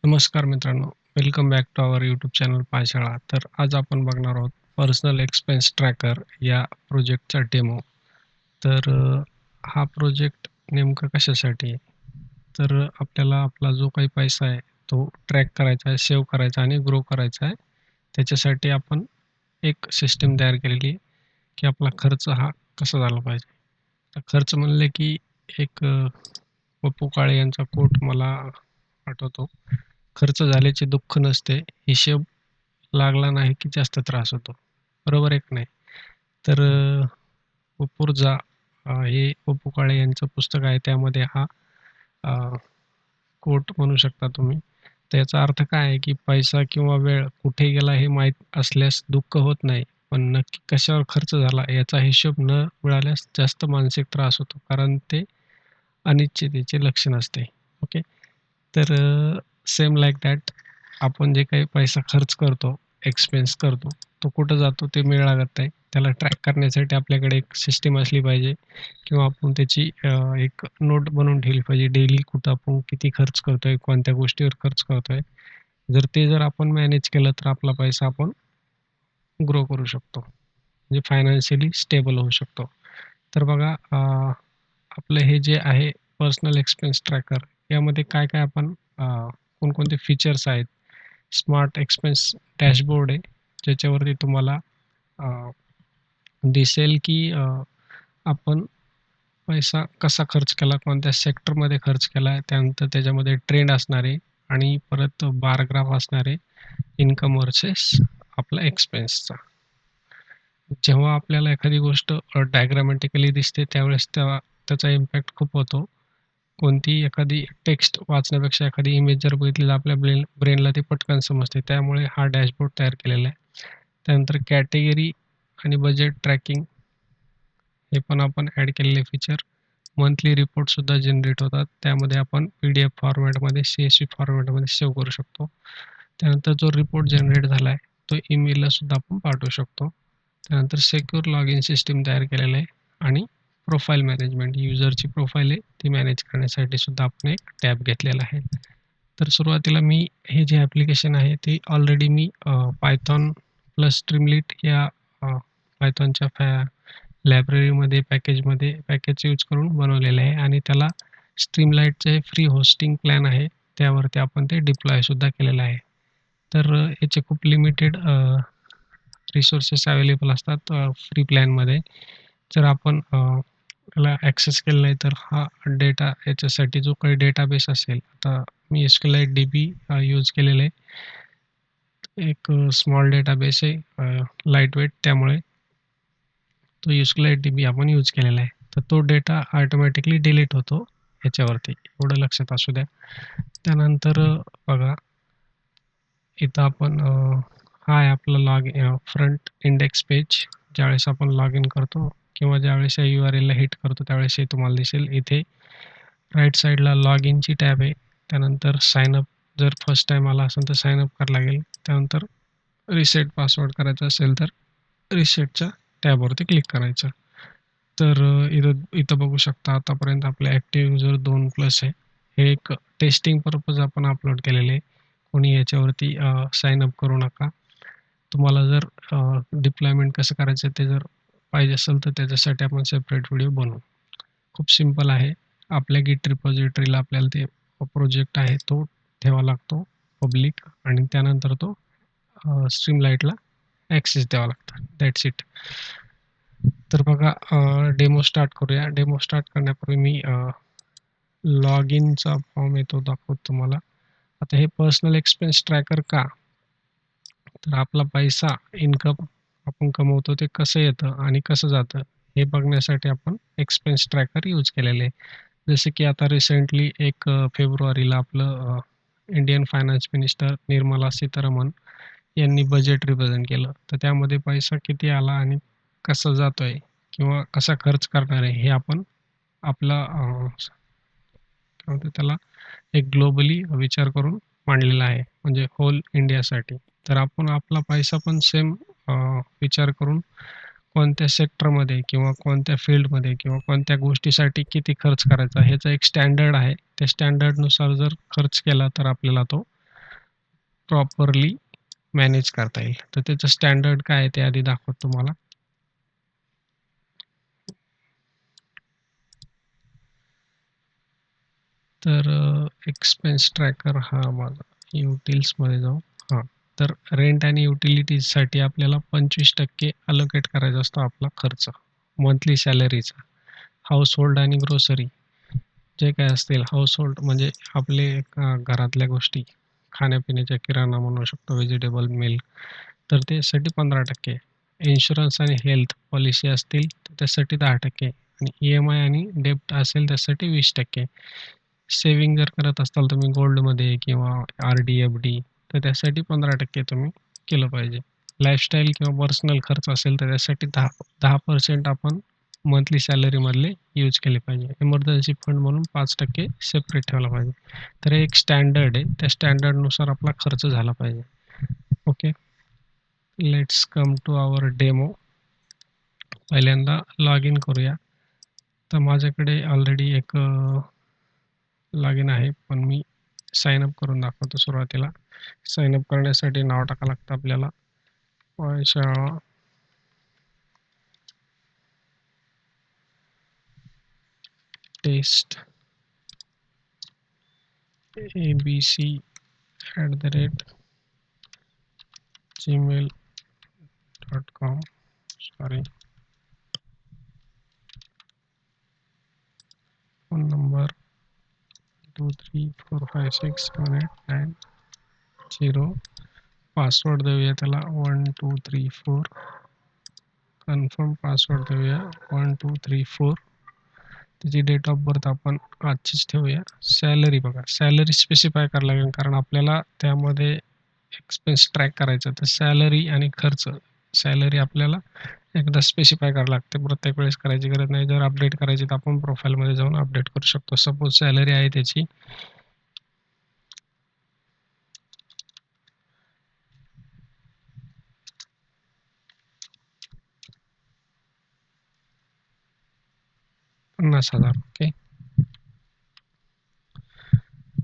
नमस्कार मित्रांनो, welcome back to our YouTube channel Payshala. तर आज आपण बघणार आहोत पर्सनल एक्सपेन्स ट्रॅकर या प्रोजेक्टचा डेमो. तर हा प्रोजेक्ट नेमका कशासाठी आहे? तर आपल्याला आपला जो काही पैसा आहे, तो ट्रॅक करायचा आहे, सेव्ह करायचा आणि ग्रो करायचा आहे. त्याच्यासाठी आपण एक सिस्टम तयार केलेली आहे, की आपला खर्च हा कसा झाला पाहिजे. तर खर्च म्हणले की एक पप्पू काळे यांचा कोट मला आठवतो. खर्च झाल्याचे दुःख नसते, हिशेब लागला नाही की जास्त त्रास होतो. बरोबर आहे की नाही? तर पुरजा हे पप्पू काळे यांचं पुस्तक आहे. त्यामध्ये हा कोट म्हणू शकता तुम्ही. त्याचा अर्थ काय आहे, की पैसा किंवा वेळ कुठे गेला हे माहीत असल्यास दुःख होत नाही. पण नक्की कशावर खर्च झाला याचा हिशोब न मिळाल्यास जास्त मानसिक त्रास होतो. कारण ते अनिश्चिततेचे लक्षण असते. ओके. तर सेम लाइक दॅट आपण जे काही पैसा खर्च करतो, एक्सपेन्स करतो, तो कुठं जातो ते मेळ लागत नाही. त्याला ट्रॅक करण्यासाठी आपल्याकडे एक सिस्टम असली पाहिजे किंवा आपण त्याची एक नोट बनवून ठेवली पाहिजे. डेली कुठं आपण किती खर्च करतोय, कोणत्या गोष्टीवर खर्च करतोय. जर आपण मॅनेज केलं तर आपला पैसा आपण ग्रो करू शकतो. म्हणजे फायनान्शियली स्टेबल होऊ शकतो. तर बघा आपलं हे जे आहे पर्सनल एक्सपेन्स ट्रॅकर यामध्ये काय-काय आपण कोणकोणते फीचर्स आहेत. स्मार्ट एक्सपेन्स डॅशबोर्ड आहे, ज्याच्यावरती तुम्हाला अ, दिसेल की आपण पैसा कसा खर्च केला, कोणत्या सेक्टरमध्ये खर्च केला, त्यानंतर त्याच्यामध्ये ट्रेंड असणार आहे आणि परत बार ग्राफ असणार आहे, इन्कम व्हर्सेस आपला एक्सपेन्सचा. जेव्हा आपल्याला एखादी गोष्ट डायग्रामॅटिकली दिसते त्यावेळेस त्याचा इम्पॅक्ट खूप होतो. कोणतीही एखादी टेक्स्ट वाचण्यापेक्षा एखादी इमेज जर बघितली तर आपल्या ब्रेनला ते पटकन समजते. त्यामुळे हा डॅशबोर्ड तयार केलेला आहे. त्यानंतर कॅटेगरी आणि बजेट ट्रॅकिंग हे पण आपण ॲड केलेले फीचर. मंथली रिपोर्टसुद्धा जनरेट होतात. त्यामध्ये आपण PDF फॉर्मॅटमध्ये, CSV फॉर्मॅटमध्ये सेव्ह करू शकतो. त्यानंतर जो रिपोर्ट जनरेट झाला आहे, तो ईमेलला सुद्धा आपण पाठवू शकतो. त्यानंतर सिक्युअर लॉगिन सिस्टम तयार केलेलं आहे आणि प्रोफाईल मॅनेजमेंट युजरची प्रोफाईल आहे, ती मॅनेज करण्यासाठी सुद्धा आपण एक टॅब घेतलेला आहे. तर सुरुवातीला मी हे जे ॲप्लिकेशन आहे, ते ऑलरेडी मी Python प्लस स्ट्रीमलीट या Pythonच्या लायब्ररीमध्ये पॅकेज यूज करून बनवलेलं आहे आणि त्याला स्ट्रीमलाईटचं हे फ्री होस्टिंग प्लॅन आहे, त्यावरती आपण ते डिप्लॉयसुद्धा केलेलं आहे. तर याचे खूप लिमिटेड रिसोर्सेस अवेलेबल असतात फ्री प्लॅनमध्ये. जर आपण याला ॲक्सेस केलं नाही तर हा डेटा याच्यासाठी जो काही डेटाबेस असेल, आता मी SQLite DB यूज केलेलं आहे. एक स्मॉल डेटाबेस आहे लाईटवेट त्यामुळे तो SQLite DB आपण यूज केलेला आहे. तर तो डेटा ऑटोमॅटिकली डिलीट होतो ह्याच्यावरती. एवढं लक्षात असू द्या. त्यानंतर बघा इथं आपण हा आहे आपला फ्रंट इंडेक्स पेज. ज्यावेळेस आपण लॉग इन करतो किंवा ज्यावेळेस या URLला हिट करतो त्यावेळेस हे तुम्हाला दिसेल. इथे राईट साईडला लॉग इनची टॅब आहे. त्यानंतर साइन अप जर फर्स्ट टाईम आला असेल तर साइन अप करावं लागेल. त्यानंतर रिसेट पासवर्ड करायचा असेल तर रिसेटच्या टॅबवरती क्लिक करायचं. तर इथं इथं बघू शकता आतापर्यंत आपले ॲक्टिव्ह युजर 2+ आहे. हे एक टेस्टिंग पर्पज आपण अपलोड केलेले आहे. कोणी याच्यावरती साइन अप करू नका. तुम्हाला जर डिप्लॉयमेंट कसं करायचं ते जर पाहिजे असेल तर त्याच्यासाठी आपण सेपरेट व्हिडिओ बनवू. खूप सिंपल आहे. आपल्या गिट रिपॉझिटरीला आपल्याला ते प्रोजेक्ट आहे तो ठेवावा लागतो पब्लिक आणि त्यानंतर तो स्ट्रीमलाईटला ॲक्सेस द्यावा लागतो. That's it. तर बघा डेमो स्टार्ट करूया. डेमो स्टार्ट करण्यापूर्वी मी लॉग इनचा फॉर्म येतो दाखवतो तुम्हाला. आता हे पर्सनल एक्सपेन्स ट्रॅकर का? तर आपला पैसा, इन्कम आपण कमवतो ते कसं येतं आणि कसं जातं हे बघण्यासाठी आपण एक्सपेन्स ट्रॅकर यूज केलेले आहे. जसे की आता रिसेंटली 1 फेब्रुवारीला आपलं Indian finance minister Nirmala Sitharaman यांनी बजेट रिप्रेझेंट केलं. तर त्यामध्ये पैसा किती आला आणि कसा जातोय किंवा कसा खर्च करणार आहे हे आपण आपला काय म्हणतात त्याला एक ग्लोबली विचार करून मांडलेला आहे. म्हणजे होल इंडियासाठी. तर आपण आपला पैसा पण सेम विचार करून कोणत्या सेक्टरमध्ये किंवा कोणत्या फील्डमध्ये किंवा कोणत्या गोष्टीसाठी किती खर्च करायचा ह्याचा एक स्टँडर्ड आहे. त्या स्टँडर्डनुसार जर खर्च केला तर आपल्याला तो प्रॉपरली मॅनेज करता येईल. तर त्याचं स्टँडर्ड काय आहे ते आधी दाखवतो तुम्हाला. तर एक्सपेन्स ट्रॅकर हा माझा युटिल्समध्ये जाऊ. हां, तर रेंट आणि युटिलिटीजसाठी आपल्याला 25% अलोकेट करायचा असतो आपला खर्च मंथली सॅलरीचा. हाऊसहोल्ड आणि ग्रोसरी जे काय असतील, हाऊसहोल्ड म्हणजे आपले घरातल्या गोष्टी, खाण्यापिण्याच्या किराणा म्हणू शकतो, व्हेजिटेबल, मिल्क, तर त्यासाठी 15%. इन्शुरन्स आणि हेल्थ पॉलिसी असतील तर त्यासाठी 10% आणि ई-एम-आय आणि डेब्ट असेल त्यासाठी 20%. सेव्हिंग जर करत असाल तुम्ही गोल्डमध्ये किंवा आर-डी, एफ-डी, तर त्यासाठी 15% तुम्ही केलं पाहिजे. लाईफस्टाईल किंवा पर्सनल खर्च असेल तर त्यासाठी 10% आपण मंथली सॅलरीमधले यूज केले पाहिजे. इमर्जन्सी फंड म्हणून 5% सेपरेट ठेवला पाहिजे. तर हे एक स्टँडर्ड आहे. त्या स्टँडर्डनुसार आपला खर्च झाला पाहिजे. Okay. Let's come to our demo. पहिल्यांदा लॉग इन करूया. तर माझ्याकडे ऑलरेडी एक लॉग इन आहे, पण मी साइन अप करून दाखवतो सुरुवातीला. साइन अप करण्यासाठी नाव टाकावं लागतं आपल्याला. शाळा test abc@gmail.com. Sorry. Phone number 23456789. Password देऊया त्याला 1234. कन्फर्म पासवर्ड देऊया 1234. त्याची डेट ऑफ बर्थ आपण आजचीच ठेवूया. सॅलरी बघा, सॅलरी स्पेसिफाय करावं लागेल कारण आपल्याला त्यामध्ये एक्सपेन्स ट्रॅक करायचं. तर सॅलरी आणि खर्च, सॅलरी आपल्याला एकदा स्पेसिफाय करावं लागते, प्रत्येक वेळेस करायची गरज नाही. जर अपडेट करायची तर आपण प्रोफाईलमध्ये जाऊन अपडेट करू शकतो. सपोज सॅलरी आहे त्याची 50,000. ओके.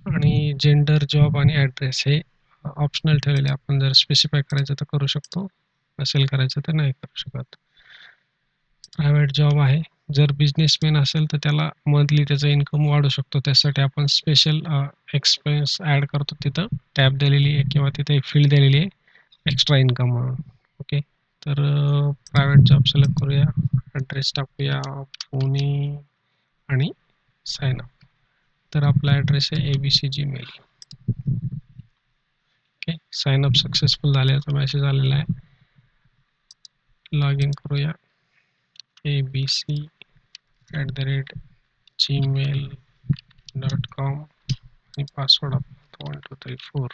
आणि जेंडर, जॉब आणि ॲड्रेस हे ऑप्शनल ठेवलेले. आपण जर स्पेसिफाय करायचं तर करू शकतो, नसेल करायचं तर नाही करू शकत. प्रायव्हेट जॉब आहे. जर बिझनेसमॅन असेल तर त्याला मंथली त्याचा इन्कम वाढू शकतो. त्यासाठी आपण स्पेशल एक्सपेन्स ॲड करतो. तिथं टॅब दिलेली आहे किंवा तिथे एक फील्ड दिलेली आहे एक्स्ट्रा इन्कम म्हणून. ओके. तर प्रायव्हेट जॉब सिलेक्ट करूया. ॲड्रेस टाकूया पुणे आणि साइन अप. तर आपला ॲड्रेस आहे ABC Gmail. Okay. Sign up successful झाल्याचा मेसेज आलेला आहे. लॉग इन करूया. abc@gmail.com आणि पासवर्ड आपला 1234.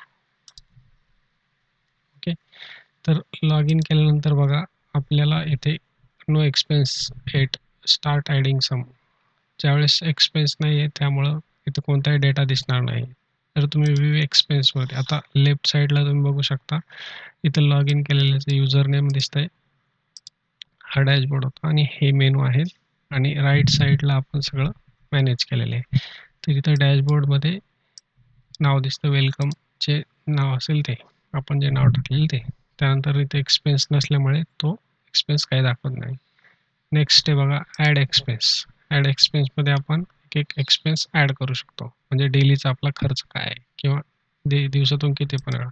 ओके. तर लॉग इन केल्यानंतर बघा आपल्याला इथे no expense at start adding sum. ज्यावेळेस एक्सपेन्स नाही आहे त्यामुळं इथं कोणताही डेटा दिसणार नाही. तर तुम्ही व्ह्यू एक्सपेन्समध्ये आता लेफ्ट साईडला तुम्ही बघू शकता इथं लॉग इन केलेल्याचं युजर नेम दिसतंय. हा डॅशबोर्ड होता आणि हे मेनू आहेत आणि राईट साईडला आपण सगळं मॅनेज केलेलं आहे. तर इथं डॅशबोर्डमध्ये नाव दिसतं वेलकम. जे नाव असेल ते आपण जे नाव टाकलेलं ते. त्यानंतर इथे एक्सपेन्स नसल्यामुळे तो एक्सपेन्स काही दाखवत नाही. नेक्स्ट आहे बघा ॲड एक्सपेन्स. ॲड एक्सपेन्समध्ये आपण एक एक्सपेन्स ॲड करू शकतो. म्हणजे डेलीचा आपला खर्च काय आहे किंवा दिवसातून किती पण वेळा.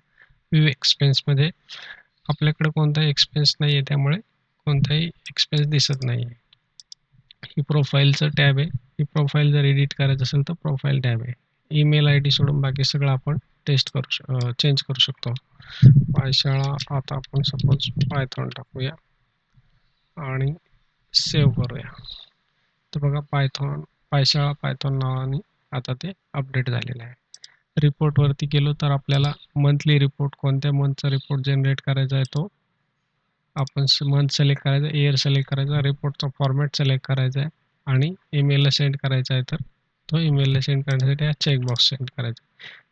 व्ह्यू एक्सपेन्समध्ये आपल्याकडे कोणताही एक्सपेन्स नाही आहे त्यामुळे कोणताही एक्सपेन्स दिसत नाही आहे. ही प्रोफाईलचं टॅब आहे. ही प्रोफाईल जर एडिट करायचं असेल तर प्रोफाईल टॅब आहे. ईमेल आय डी सोडून बाकी सगळं आपण चेंज करू शकतो. पायशाळा आता आपण सपोज पायथॉन टाकूया आणि सेव्ह करूया. तर बघा पायशाळा पायथॉन नावाने आता ते अपडेट झालेलं आहे. रिपोर्टवरती गेलो तर आपल्याला मंथली रिपोर्ट, कोणत्या मंथचा रिपोर्ट जनरेट करायचा आहे तो आपण मंथ सिलेक्ट करायचा, इयर सिलेक्ट करायचा, रिपोर्टचा फॉर्मॅट सिलेक्ट करायचा आहे आणि ईमेलला सेंड करायचा आहे तर तो ईमेलला सेंड करण्यासाठी हा चेकबॉक्स सेंड करायचा.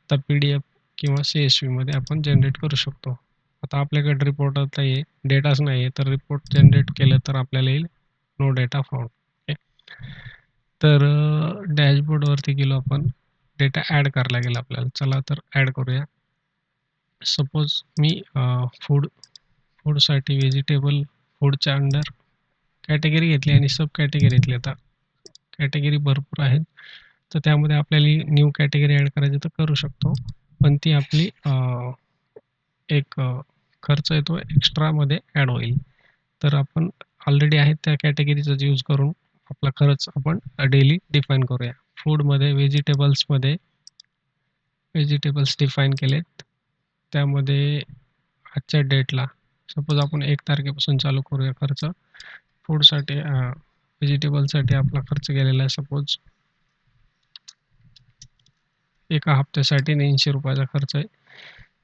आता PDF किंवा CSVमध्ये आपण जनरेट करू शकतो. आता आपल्याकडे रिपोर्ट आता आहे, डेटाच नाही आहे, तर रिपोर्ट जनरेट केलं तर आपल्याला येईल नो डेटा फाउंड. ओके. तर डॅशबोर्डवरती गेलो आपण, डेटा ॲड करायला लागेल आपल्याला. चला तर ॲड करूया. सपोज मी फूडसाठी व्हेजिटेबल फूडच्या अंडर कॅटेगरी घेतली आणि सब कॅटेगरी घेतली. आता कॅटेगरी भरपूर आहेत, तर त्यामध्ये आपल्याला न्यू कॅटेगरी ॲड करायची तर करू शकतो. पण ती आपली एक खर्च आहे तो एक्स्ट्रामध्ये ॲड होईल. तर आपण ऑलरेडी आहेत त्या कॅटेगरीचाच यूज करून आपला खर्च आपण डेली डिफाईन करूया. फूडमध्ये व्हेजिटेबल्स डिफाईन केलेत. त्यामध्ये आजच्या डेटला सपोज आपण 1 तारखेपासून चालू करूया खर्च. फूडसाठी व्हेजिटेबलसाठी आपला खर्च गेलेला आहे सपोज एका हप्त्यासाठी ₹900 खर्च आहे.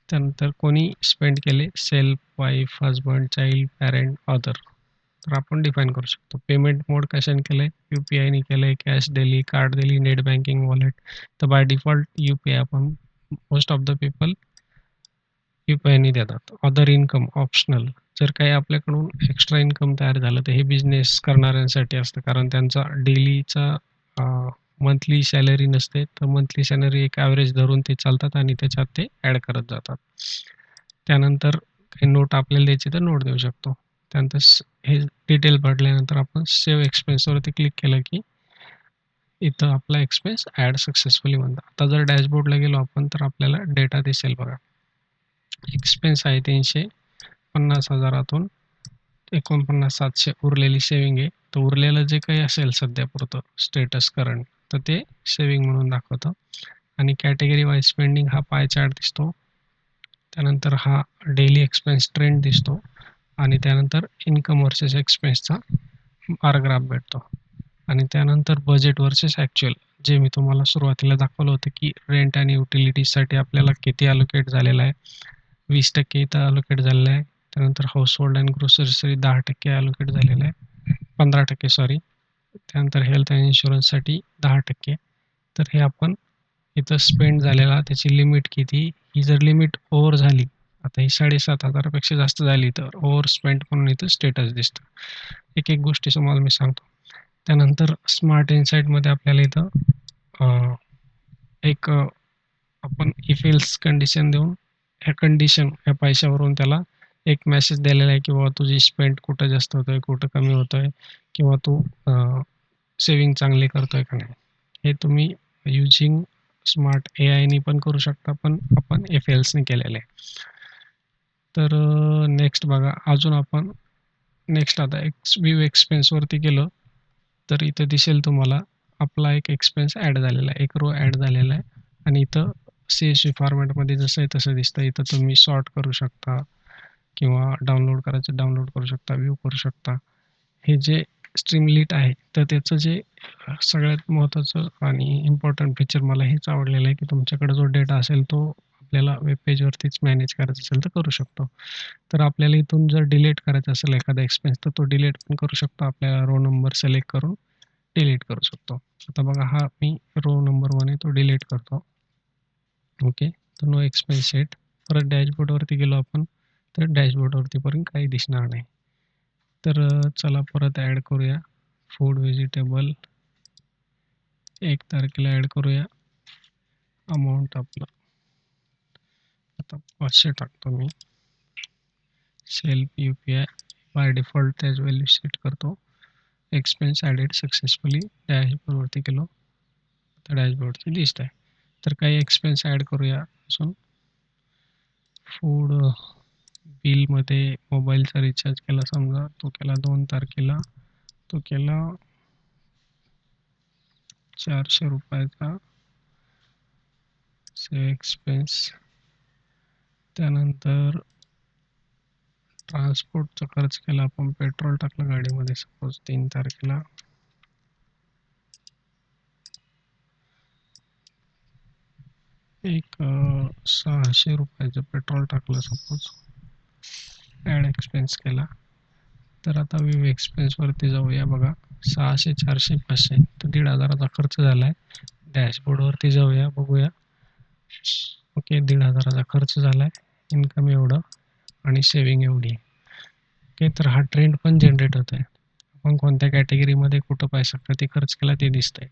त्यानंतर कोणी स्पेंड केले self, wife, husband, child, parent, other. तर आपण डिफाईन करू शकतो. पेमेंट मोड कशाने केलं आहे? UPIने केलं आहे, कॅश दिली, कार्ड दिली, नेट बँकिंग, वॉलेट. तर बाय डिफॉल्ट UPI आपण मोस्ट ऑफ द पीपल UPIने देतात. Other income optional. जर काही आपल्याकडून एक्स्ट्रा इन्कम तयार झालं तर हे बिझनेस करणाऱ्यांसाठी असतं. कारण त्यांचा डेलीचा मंथली सॅलरी नसते. तर मंथली सॅलरी एक ॲव्हरेज धरून ते चालतात आणि त्याच्यात ते ॲड करत जातात. त्यानंतर काही नोट आपल्याला द्यायची तर नोट देऊ शकतो. त्यानंतर हे डिटेल भरल्यानंतर आपण सेव्ह एक्सपेन्सवरती क्लिक केलं की इथं आपला एक्सपेन्स ॲड सक्सेसफुली म्हणतात. आता जर डॅशबोर्डला गेलो आपण तर आपल्याला डेटा दिसेल बघा. एक्सपेन्स आहे 350,000तून 49,700 उरलेली सेव्हिंग आहे. तर उरलेलं जे काही असेल सध्यापुरतं स्टेटस करंट तर ते सेव्हिंग म्हणून दाखवतं. आणि कॅटेगरी वाईज स्पेंडिंग हा पाय चार्ट दिसतो. त्यानंतर हा डेली एक्सपेन्स ट्रेंड दिसतो आणि त्यानंतर इन्कम वर्सेस एक्सपेन्सचा बार ग्राफ भेटतो. आणि त्यानंतर बजेट वर्सेस ॲक्च्युअल जे मी तुम्हाला सुरुवातीला दाखवलं होतं की रेंट आणि युटिलिटीजसाठी आपल्याला किती अलोकेट झालेला आहे. 20% इथं अलोकेट झालेलं आहे. त्यानंतर हाऊसहोल्ड अँड ग्रोसरीसाठी 10% अलोकेट झालेलं आहे. 15% सॉरी. त्यानंतर हेल्थ अँड इन्शुरन्ससाठी 10%. तर हे आपण इथं स्पेंड झालेला त्याची लिमिट किती, ही जर लिमिट ओव्हर झाली, आता ही 7,500पेक्षा जास्त झाली तर ओव्हर स्पेंड म्हणून इथं स्टेटस दिसतं. एक एक गोष्टी तुम्हाला मी सांगतो. त्यानंतर स्मार्ट इनसाईटमध्ये आपल्याला इथं एक आपण इफ एल्स कंडिशन देऊन ह्या पैशावरून त्याला एक मेसेज दिलेला आहे की बाबा तुझी स्पेंड कुठं जास्त होतोय, कुठं कमी होतोय किंवा तू सेव्हिंग चांगली करतोय का नाही. हे तुम्ही युजिंग स्मार्ट AIने पण करू शकता, पण आपण इफ एल्सने केलेलं आहे. तर नेक्स्ट बघा अजून आपण नेक्स्ट आता व्ह्यू एक्सपेन्सवरती गेलो तर इथं दिसेल तुम्हाला आपला एक एक्सपेन्स ॲड झालेला आहे. एक रो ॲड झालेला आहे आणि इथं CSV फॉर्मॅटमध्ये जसं आहे तसं दिसतं. इथं तुम्ही सॉर्ट करू शकता किंवा डाउनलोड करायचं डाउनलोड करू शकता, व्ह्यू करू शकता. हे जे स्ट्रीमलीट आहे तर त्याचं जे सगळ्यात महत्त्वाचं आणि इम्पॉर्टंट फीचर मला हेच आवडलेलं आहे की तुमच्याकडे जो डेटा असेल तो आपल्याला वेब पेजवरतीच मॅनेज करायचा असेल तर करू शकतो. तर आपल्याला इथून जर डिलीट करायचा असेल एखादा एक्सपेन्स तर तो डिलीट पण करू शकतो. आपल्याला रो नंबर सिलेक्ट करून डिलीट करू शकतो. आता बघा हा मी रो नंबर 1 आहे तो डिलीट करतो. ओके. तर नो एक्सपेन्स सेट. परत डॅशबोर्डवरती गेलो आपण तर डॅशबोर्डवरती पण काही दिसणार नाही. तर चला परत ॲड करूया. फूड व्हेजिटेबल 1 तारखेला ॲड करूया. अमाऊंट आपलं आता 500 टाकतो मी. सेल्फ UPI बाय डिफॉल्ट त्याच व्हॅल्यू सेट करतो. एक्सपेन्स ॲडेड सक्सेसफुली डॅशबोर्डवरती गेलो तर डॅशबोर्डची लिस्ट आहे. तर काही एक्सपेन्स ॲड करूया अजून. फूड बिलमध्ये मोबाईलचा रिचार्ज केला समजा तो केला 2 तारखेला तो केला ₹400 एक्सपेन्स. त्यानंतर ट्रान्सपोर्टचा खर्च केला आपण पेट्रोल टाकलं गाडीमध्ये सपोज 3 तारखेला. एक ₹600 पेट्रोल टाकलं सपोज. ॲड एक्सपेन्स केला. तर आता व्ह्यू एक्सपेन्सवरती जाऊया बघा. 600, 400, 500 तर 1,500चा खर्च झाला आहे. डॅशबोर्डवरती जाऊया बघूया. ओके 1,500चा खर्च झाला आहे. इन्कम एवढं आणि सेव्हिंग एवढी. ओके तर हा ट्रेंड पण जनरेट होत आहे. आपण कोणत्या कॅटेगरीमध्ये कुठं पैसा किती खर्च केला ते दिसतंय.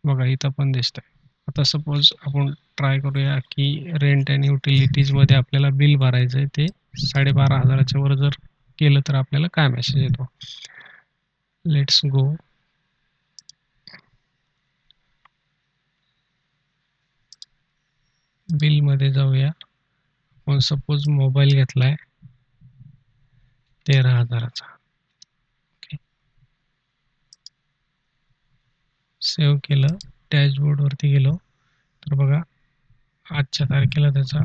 बघा इथं पण दिसतंय. आता सपोज आपण ट्राय करूया की रेंट अँड युटिलिटीजमध्ये आपल्याला बिल भरायचं आहे, ते 12,500च्या वर जर केलं तर आपल्याला काय मेसेज येतो. Let's go. बिलमध्ये जाऊया. आपण सपोज मोबाईल घेतलाय 13,000चा. ओके, सेव्ह केलं. डॅशबोर्डवरती गेलो तर बघा आजच्या तारखेला त्याचा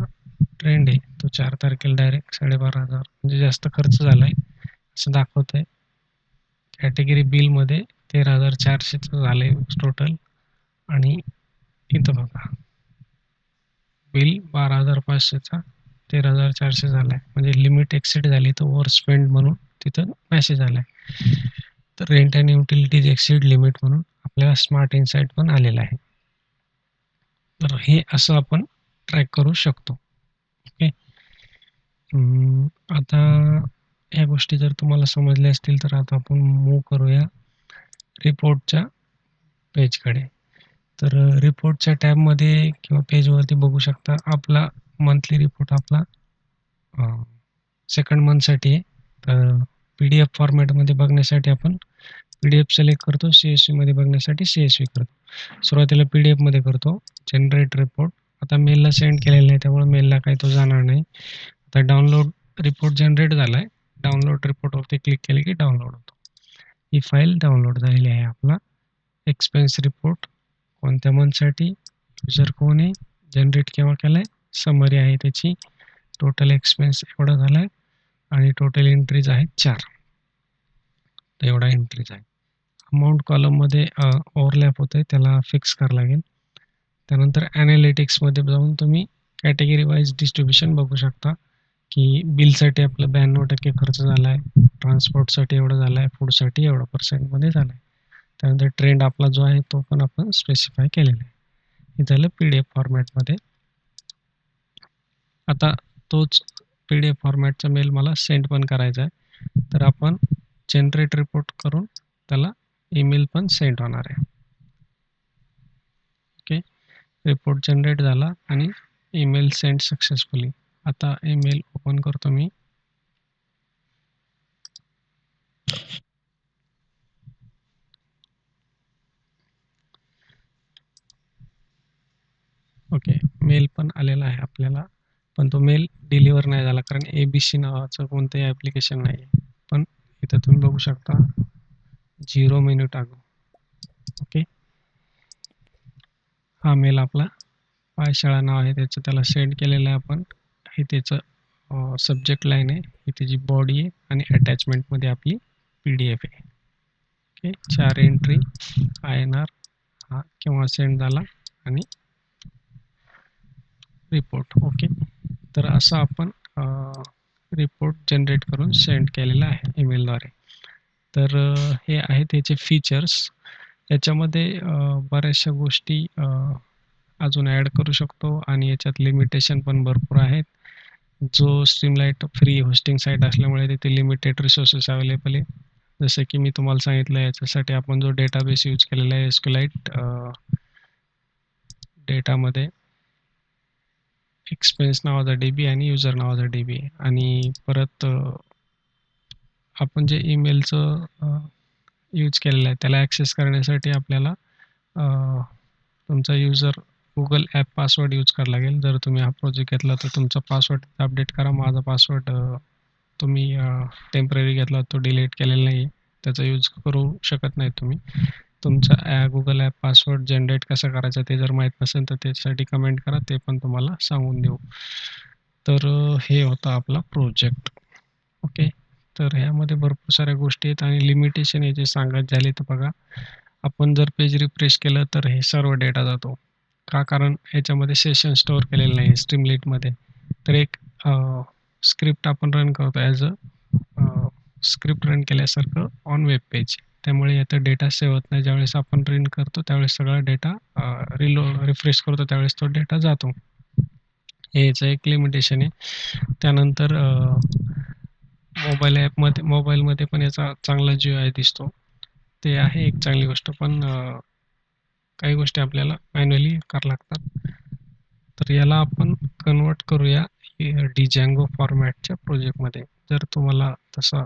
ट्रेंड आहे. तो 4 तारखेला डायरेक्ट 12,500 म्हणजे जास्त खर्च झालाय असं दाखवतंय. कॅटेगरी बिलमध्ये 13,400चं झालंय टोटल. आणि इथं बघा बिल 12,500चा 13,400 झालाय, म्हणजे लिमिट एक्सिड झाली तर ओव्हर स्पेंड म्हणून तिथं मेसेज आलाय. तर rent and utilities exceed limit म्हणून आपल्याला स्मार्ट इनसाइट पण आलेला आहे. तर हे असं आपण ट्रॅक करू शकतो. ओके. आता ह्या गोष्टी जर तुम्हाला समजल्या असतील तर आता आपण मूव्ह करूया रिपोर्टच्या पेजकडे. तर रिपोर्टच्या टॅबमध्ये किंवा पेजवरती बघू शकता आपला मंथली रिपोर्ट आपला सेकंड मंथसाठी आहे. तर PDF फॉर्मॅटमध्ये बघण्यासाठी आपण PDF सिलेक्ट करतो, CSVमध्ये बघण्यासाठी CSV करतो. सुरुवातीला PDF मध्ये करतो जनरेट रिपोर्ट. आता मेलला सेंड केलेलं नाही त्यामुळे मेलला काही तो जाणार नाही. आता डाउनलोड रिपोर्ट जनरेट झालाय. डाउनलोड रिपोर्टवरती क्लिक केले की डाउनलोड होतो. ही फाईल डाउनलोड झालेली आहे. आपला एक्सपेन्स रिपोर्ट कोणत्या मंथसाठी, युजर कोण आहे, जनरेट केव्हा केलाय, समरी आहे त्याची, टोटल एक्सपेन्स एवढा झालाय आणि टोटल एंट्रीज आहेत 4. तर एवढा एंट्रीज आहे. अमाऊंट कॉलममध्ये ओव्हरलॅप होतंय, त्याला फिक्स करावं लागेल. त्यानंतर ॲनालिटिक्समध्ये जाऊन तुम्ही कॅटेगरी वाईज डिस्ट्रीब्युशन बघू शकता की बिलसाठी आपलं 92% खर्च झाला आहे, ट्रान्सपोर्टसाठी एवढं झालं आहे, फूडसाठी एवढं पर्सेंटमध्ये झालं आहे. त्यानंतर ट्रेंड आपला जो आहे तो पण आपण स्पेसिफाय केलेला आहे. हे झालं PDF फॉर्मॅटमध्ये. आता तोच PDF फॉर्मॅटचा मेल मला सेंड पण करायचा आहे. तर आपण जनरेट रिपोर्ट करून त्याला ईमेल पण सेंड होणार आहे. ओके, रिपोर्ट जनरेट झाला आणि ईमेल सेंड सक्सेसफुली. आता ईमेल ओपन करतो मी. ओके, मेल पण आलेला आहे आपल्याला, पण तो मेल डिलिव्हर नाही झाला कारण ABC नावाचं कोणतंही ॲप्लिकेशन नाही आहे. पण इथं तुम्ही बघू शकता 0 मिनिट अगो. ओके, हा मेल आपला पायशाळा नाव आहे त्याचं, त्याला सेंड केलेलं आहे आपण. हे त्याचं सब्जेक्ट लाईन आहे, ही त्याची बॉडी आहे आणि अटॅचमेंटमध्ये आपली PDF आहे. ओके, 4 एंट्री INR हा केव्हा सेंड झाला आणि रिपोर्ट. ओके, तर असं आपण रिपोर्ट जनरेट करून सेंड केलेला आहे ईमेलद्वारे. तर हे आहे त्याचे फीचर्स. याच्यामध्ये बऱ्याचशा गोष्टी अजून ॲड करू शकतो आणि याच्यात लिमिटेशन पण भरपूर आहेत. जो स्ट्रीमलाइट फ्री होस्टिंग साईट असल्यामुळे तिथे लिमिटेड रिसोर्सेस अवेलेबल आहे. जसं की मी तुम्हाला सांगितलं याच्यासाठी आपण जो डेटाबेस यूज केलेला आहे SQLite डेटामध्ये एक्सपेन्स नावाचा DB आणि युजर नावाचा DB आहे. आणि परत आपण जे ईमेलचं यूज केलेलं आहे त्याला ॲक्सेस करण्यासाठी आपल्याला तुमचा user Google app password use करावा लागेल. जर तुम्ही हा प्रोजेक्ट घेतला तर तुमचा पासवर्ड अपडेट करा. माझा पासवर्ड तुम्ही टेम्पररी घेतला तो डिलीट केलेला नाही, त्याचा यूज करू शकत नाही तुम्ही. तुमचा गुगल ॲप पासवर्ड जनरेट कसा करायचा ते जर माहीत नसेल तर त्याच्यासाठी कमेंट करा, ते पण तुम्हाला सांगून देऊ. तर हे होता आपला प्रोजेक्ट. ओके, तर ह्यामध्ये भरपूर साऱ्या गोष्टी आहेत आणि लिमिटेशन याचे सांगायचे झाले तर बघा, आपण जर पेज रिफ्रेश केलं तर हे सर्व डेटा जातो. का? कारण ह्याच्यामध्ये सेशन स्टोअर केलेलं नाही स्ट्रीमलाइटमध्ये. तर एक स्क्रिप्ट आपण रन करतो ॲज स्क्रिप्ट रन केल्यासारखं ऑन वेब पेज. त्यामुळे याचा डेटा सेव्ह होत नाही. ज्यावेळेस आपण रन करतो त्यावेळेस सगळा डेटा रिफ्रेश करतो त्यावेळेस तो डेटा जातो. हे याचं एक लिमिटेशन आहे. त्यानंतर मोबाईलमध्ये पण याचा चांगला UI दिसतो. ते आहे एक चांगली गोष्ट. पण काही गोष्टी आपल्याला मॅन्युअली कराव्या लागतात. तर याला आपण कन्वर्ट करूया डिजँगो फॉर्मॅटच्या प्रोजेक्टमध्ये. जर तुम्हाला तसा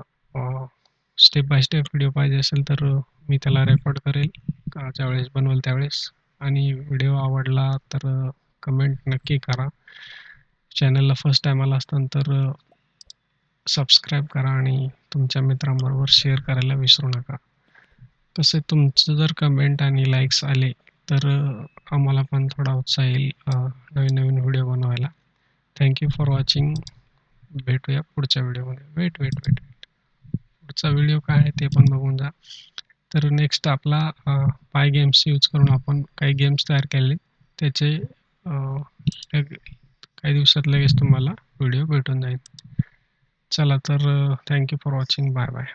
स्टेप बाय स्टेप व्हिडिओ पाहिजे असेल तर मी त्याला रेकॉर्ड करेल ज्यावेळेस बनवेल त्यावेळेस. आणि व्हिडिओ आवडला तर कमेंट नक्की करा. चॅनलला फर्स्ट टाईम आला असताना तर सबस्क्राईब करा आणि तुमच्या मित्रांबरोबर शेअर करायला विसरू नका. कसं तुमचं जर कमेंट आणि लाईक्स आले तर आम्हाला पण थोडा उत्साह येईल नवीन नवीन व्हिडिओ बनवायला. Thank you for watching. भेटूया पुढच्या व्हिडिओमध्ये. वेट. पुढचा व्हिडिओ काय आहे ते पण बघून जा. तर नेक्स्ट आपला पाय गेम्स यूज करून आपण काही गेम्स तयार केले. त्याचे काही दिवसात लगेच तुम्हाला व्हिडिओ भेटून जाईल. चला तर थँक्यू फॉर वॉचिंग. बाय.